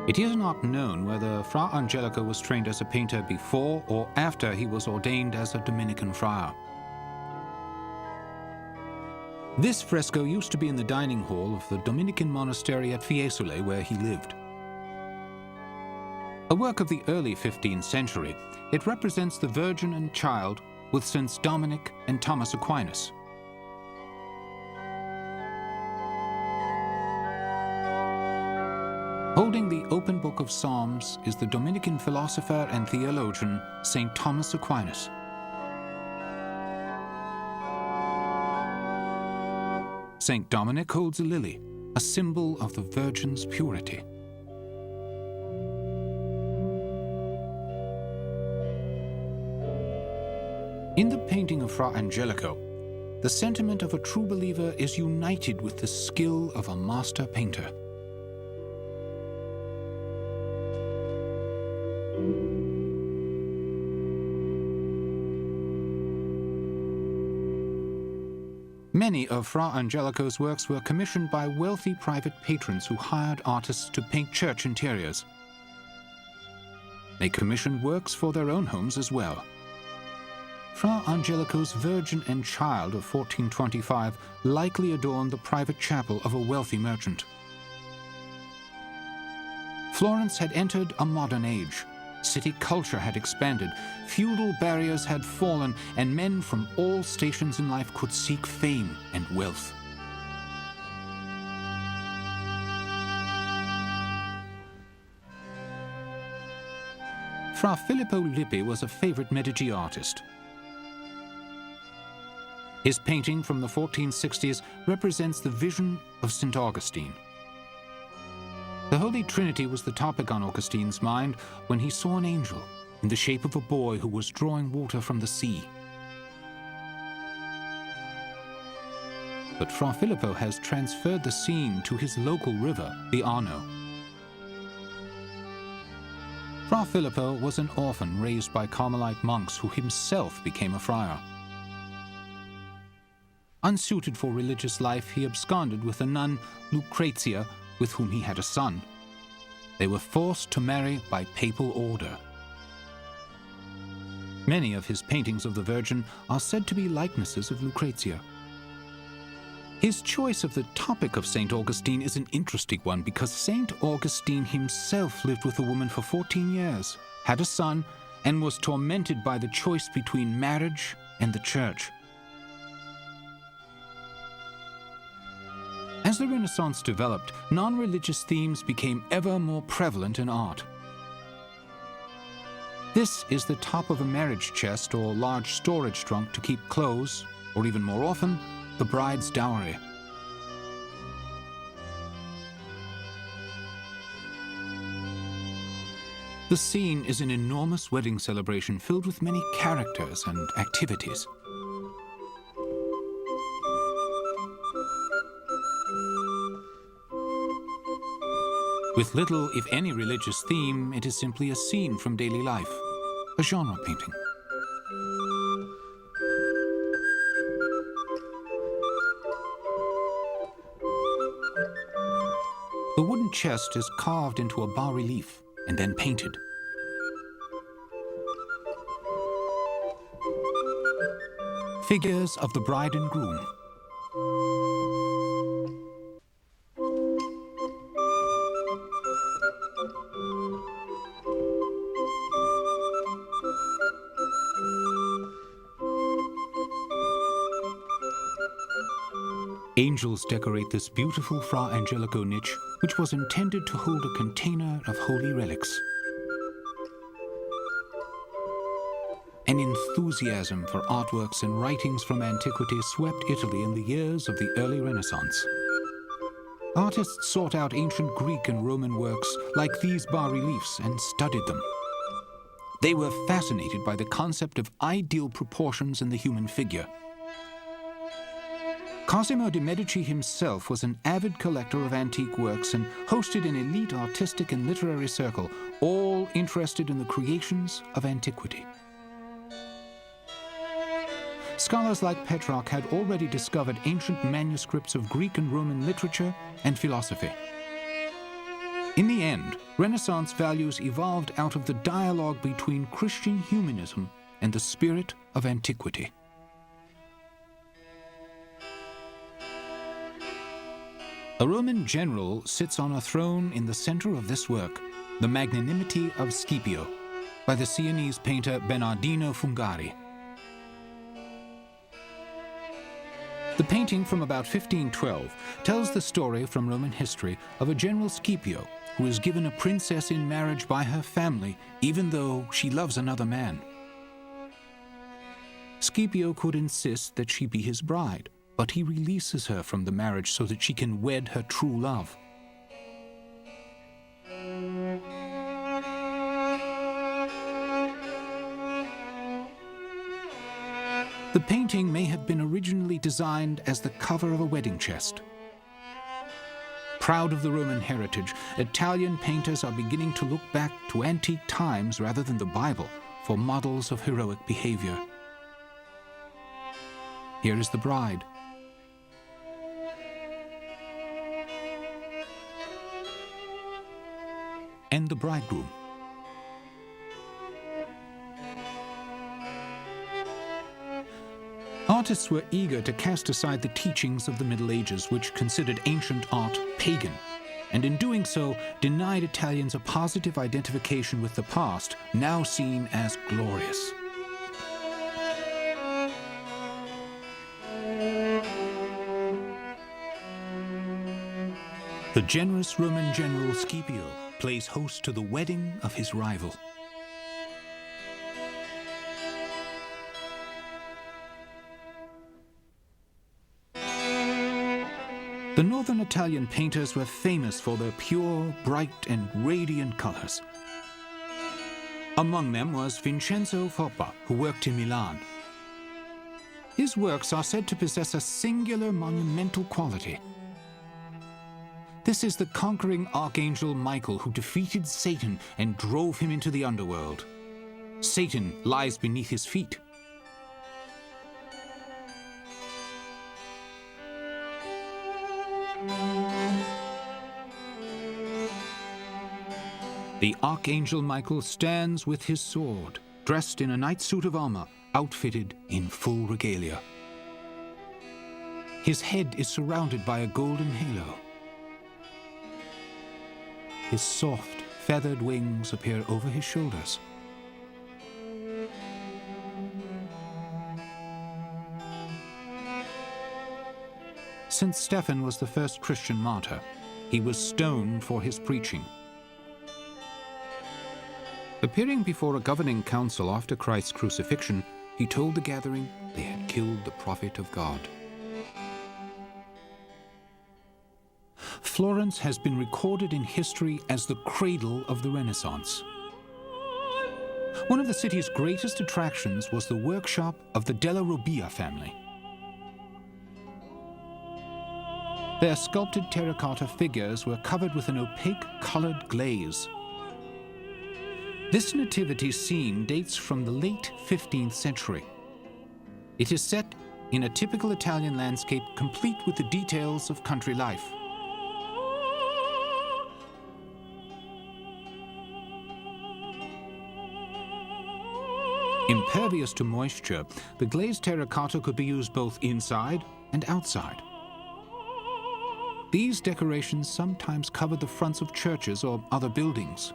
It is not known whether Fra Angelico was trained as a painter before or after he was ordained as a Dominican friar. This fresco used to be in the dining hall of the Dominican monastery at Fiesole, where he lived. A work of the early 15th century, it represents the Virgin and Child with Saints Dominic and Thomas Aquinas. Holding the open book of Psalms is the Dominican philosopher and theologian Saint Thomas Aquinas. Saint Dominic holds a lily, a symbol of the Virgin's purity. In the painting of Fra Angelico, the sentiment of a true believer is united with the skill of a master painter. Many of Fra Angelico's works were commissioned by wealthy private patrons who hired artists to paint church interiors. They commissioned works for their own homes as well. Fra Angelico's Virgin and Child of 1425 likely adorned the private chapel of a wealthy merchant. Florence had entered a modern age. City culture had expanded, feudal barriers had fallen, and men from all stations in life could seek fame and wealth. Fra Filippo Lippi was a favorite Medici artist. His painting from the 1460s represents the vision of St. Augustine. The Holy Trinity was the topic on Augustine's mind when he saw an angel in the shape of a boy who was drawing water from the sea. But Fra Filippo has transferred the scene to his local river, the Arno. Fra Filippo was an orphan raised by Carmelite monks who himself became a friar. Unsuited for religious life, he absconded with a nun, Lucrezia, with whom he had a son. They were forced to marry by papal order. Many of his paintings of the Virgin are said to be likenesses of Lucrezia. His choice of the topic of St. Augustine is an interesting one because St. Augustine himself lived with a woman for 14 years, had a son, and was tormented by the choice between marriage and the church. As the Renaissance developed, non-religious themes became ever more prevalent in art. This is the top of a marriage chest or large storage trunk to keep clothes, or even more often, the bride's dowry. The scene is an enormous wedding celebration filled with many characters and activities. With little, if any, religious theme, it is simply a scene from daily life, a genre painting. The wooden chest is carved into a bas-relief and then painted. Figures of the bride and groom. Angels decorate this beautiful Fra Angelico niche, which was intended to hold a container of holy relics. An enthusiasm for artworks and writings from antiquity swept Italy in the years of the early Renaissance. Artists sought out ancient Greek and Roman works like these bas-reliefs and studied them. They were fascinated by the concept of ideal proportions in the human figure. Cosimo de' Medici himself was an avid collector of antique works and hosted an elite artistic and literary circle, all interested in the creations of antiquity. Scholars like Petrarch had already discovered ancient manuscripts of Greek and Roman literature and philosophy. In the end, Renaissance values evolved out of the dialogue between Christian humanism and the spirit of antiquity. A Roman general sits on a throne in the center of this work, The Magnanimity of Scipio, by the Sienese painter Bernardino Fungari. The painting from about 1512 tells the story from Roman history of a General Scipio who is given a princess in marriage by her family even though she loves another man. Scipio could insist that she be his bride, but he releases her from the marriage so that she can wed her true love. The painting may have been originally designed as the cover of a wedding chest. Proud of the Roman heritage, Italian painters are beginning to look back to antique times rather than the Bible for models of heroic behavior. Here is the bride. And the bridegroom. Artists were eager to cast aside the teachings of the Middle Ages, which considered ancient art pagan, and in doing so denied Italians a positive identification with the past, now seen as glorious. The generous Roman general Scipio plays host to the wedding of his rival. The northern Italian painters were famous for their pure, bright, and radiant colors. Among them was Vincenzo Foppa, who worked in Milan. His works are said to possess a singular monumental quality. This is the conquering archangel Michael who defeated Satan and drove him into the underworld. Satan lies beneath his feet. The Archangel Michael stands with his sword, dressed in a knight's suit of armor, outfitted in full regalia. His head is surrounded by a golden halo. His soft, feathered wings appear over his shoulders. St. Stephen was the first Christian martyr. He was stoned for his preaching. Appearing before a governing council after Christ's crucifixion, he told the gathering they had killed the prophet of God. Florence has been recorded in history as the cradle of the Renaissance. One of the city's greatest attractions was the workshop of the Della Robbia family. Their sculpted terracotta figures were covered with an opaque colored glaze. This nativity scene dates from the late 15th century. It is set in a typical Italian landscape, complete with the details of country life. Impervious to moisture, the glazed terracotta could be used both inside and outside. These decorations sometimes covered the fronts of churches or other buildings.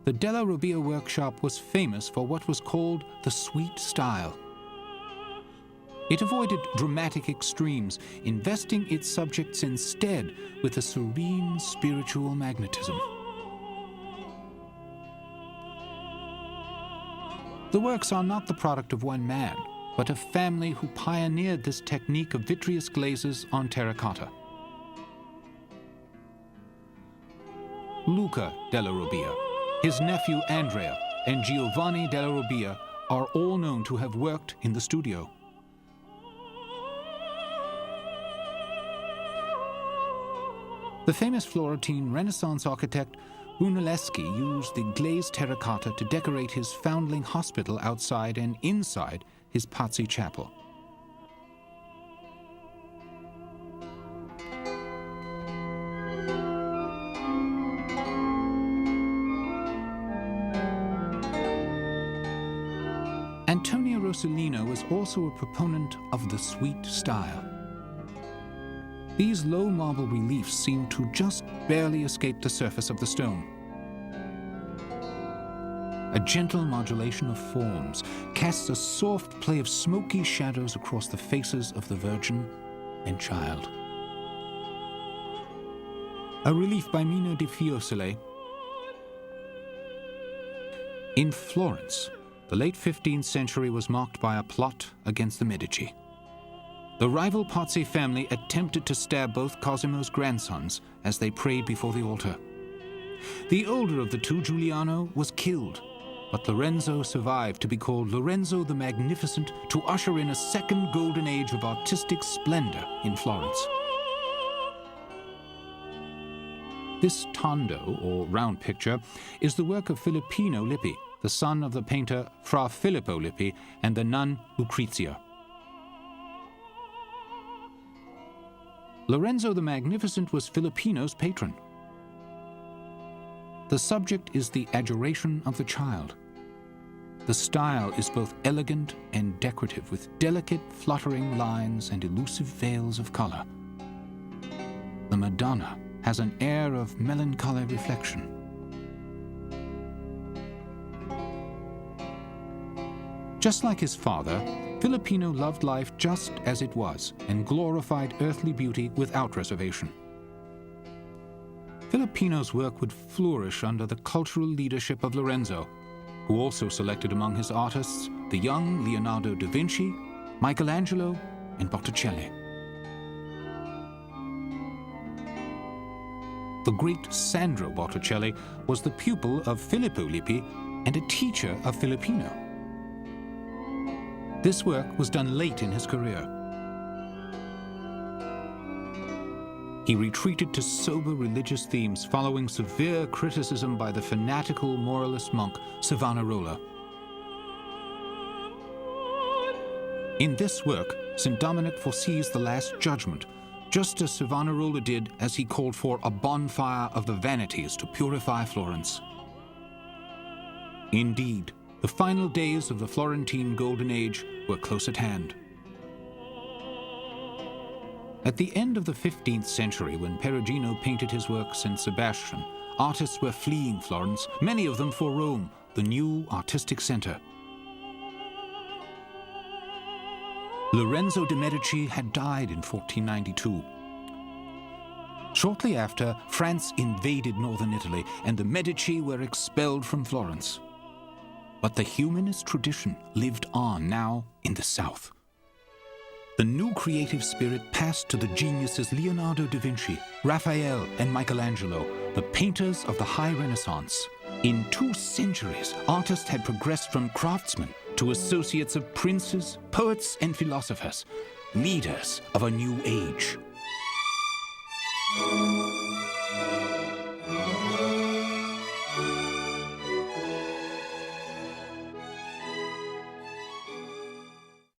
The Della Robbia workshop was famous for what was called the sweet style. It avoided dramatic extremes, investing its subjects instead with a serene spiritual magnetism. The works are not the product of one man, but a family who pioneered this technique of vitreous glazes on terracotta. Luca Della Robbia, his nephew Andrea, and Giovanni Della Robbia are all known to have worked in the studio. The famous Florentine Renaissance architect Brunelleschi used the glazed terracotta to decorate his foundling hospital outside and inside his Pazzi chapel. Antonio Rossellino was also a proponent of the sweet style. These low marble reliefs seem to just barely escape the surface of the stone. A gentle modulation of forms casts a soft play of smoky shadows across the faces of the Virgin and Child. A relief by Mino di Fiesole. In Florence, the late 15th century was marked by a plot against the Medici. The rival Pazzi family attempted to stab both Cosimo's grandsons as they prayed before the altar. The older of the two, Giuliano, was killed, but Lorenzo survived to be called Lorenzo the Magnificent, to usher in a second golden age of artistic splendor in Florence. This tondo, or round picture, is the work of Filippino Lippi, the son of the painter Fra Filippo Lippi and the nun Lucrezia. Lorenzo the Magnificent was Filippino's patron. The subject is the adoration of the child. The style is both elegant and decorative, with delicate fluttering lines and elusive veils of color. The Madonna has an air of melancholy reflection. Just like his father, Filippino loved life just as it was and glorified earthly beauty without reservation. Filippino's work would flourish under the cultural leadership of Lorenzo, who also selected among his artists the young Leonardo da Vinci, Michelangelo, and Botticelli. The great Sandro Botticelli was the pupil of Filippo Lippi and a teacher of Filippino. This work was done late in his career. He retreated to sober religious themes following severe criticism by the fanatical moralist monk Savonarola. In this work, St. Dominic foresees the Last Judgment, just as Savonarola did as he called for a bonfire of the vanities to purify Florence. Indeed, the final days of the Florentine Golden Age were close at hand. At the end of the 15th century, when Perugino painted his work St. Sebastian, artists were fleeing Florence, many of them for Rome, the new artistic center. Lorenzo de' Medici had died in 1492. Shortly after, France invaded northern Italy, and the Medici were expelled from Florence. But the humanist tradition lived on now in the south. The new creative spirit passed to the geniuses Leonardo da Vinci, Raphael, and Michelangelo, the painters of the High Renaissance. In 2 centuries, artists had progressed from craftsmen to associates of princes, poets, and philosophers, leaders of a new age.